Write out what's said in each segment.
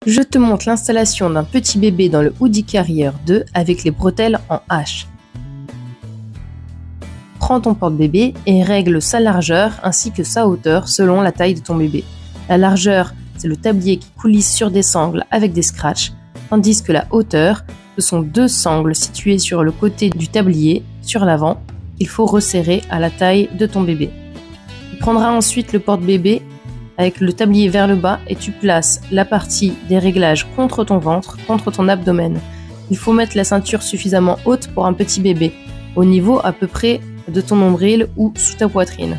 Je te montre l'installation d'un petit bébé dans le Hoodie Carrier 2 avec les bretelles en H. Prends ton porte-bébé et règle sa largeur ainsi que sa hauteur selon la taille de ton bébé. La largeur, c'est le tablier qui coulisse sur des sangles avec des scratchs, tandis que la hauteur, ce sont deux sangles situées sur le côté du tablier, sur l'avant, qu'il faut resserrer à la taille de ton bébé. Tu prendras ensuite le porte-bébé avec le tablier vers le bas et tu places la partie des réglages contre ton ventre, contre ton abdomen. Il faut mettre la ceinture suffisamment haute pour un petit bébé, au niveau à peu près de ton nombril ou sous ta poitrine.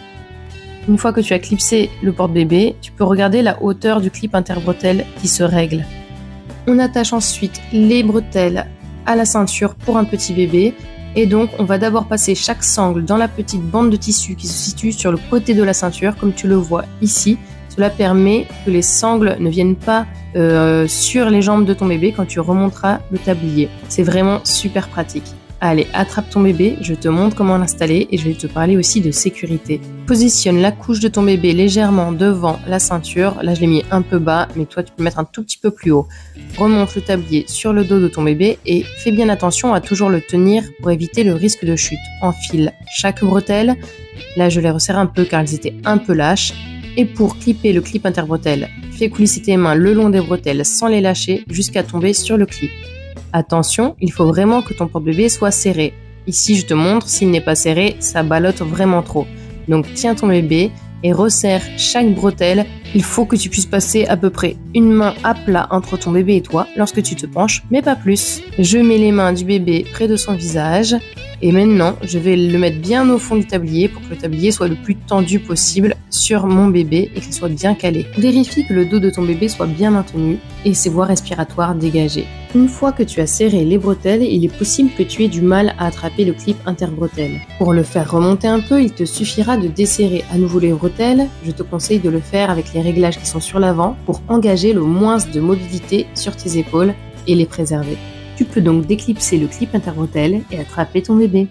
Une fois que tu as clipsé le porte-bébé, tu peux regarder la hauteur du clip interbretelle qui se règle. On attache ensuite les bretelles à la ceinture pour un petit bébé et donc on va d'abord passer chaque sangle dans la petite bande de tissu qui se situe sur le côté de la ceinture comme tu le vois ici. Cela permet que les sangles ne viennent pas sur les jambes de ton bébé quand tu remonteras le tablier. C'est vraiment super pratique. Allez, attrape ton bébé, je te montre comment l'installer et je vais te parler aussi de sécurité. Positionne la couche de ton bébé légèrement devant la ceinture. Là, je l'ai mis un peu bas, mais toi, tu peux mettre un tout petit peu plus haut. Remonte le tablier sur le dos de ton bébé et fais bien attention à toujours le tenir pour éviter le risque de chute. Enfile chaque bretelle. Là, je les resserre un peu car elles étaient un peu lâches. Et pour clipper le clip interbretelle, fais coulisser tes mains le long des bretelles sans les lâcher jusqu'à tomber sur le clip. Attention, il faut vraiment que ton porte-bébé soit serré. Ici, je te montre, s'il n'est pas serré, ça ballotte vraiment trop. Donc, tiens ton bébé et resserre chaque bretelle. Il faut que tu puisses passer à peu près une main à plat entre ton bébé et toi lorsque tu te penches, mais pas plus. Je mets les mains du bébé près de son visage. Et maintenant, je vais le mettre bien au fond du tablier pour que le tablier soit le plus tendu possible sur mon bébé et qu'il soit bien calé. Vérifie que le dos de ton bébé soit bien maintenu et ses voies respiratoires dégagées. Une fois que tu as serré les bretelles, il est possible que tu aies du mal à attraper le clip interbretelle. Pour le faire remonter un peu, il te suffira de desserrer à nouveau les bretelles. Je te conseille de le faire avec les réglages qui sont sur l'avant pour engager le moins de mobilité sur tes épaules et les préserver. Tu peux donc déclipser le clip interbretelle et attraper ton bébé.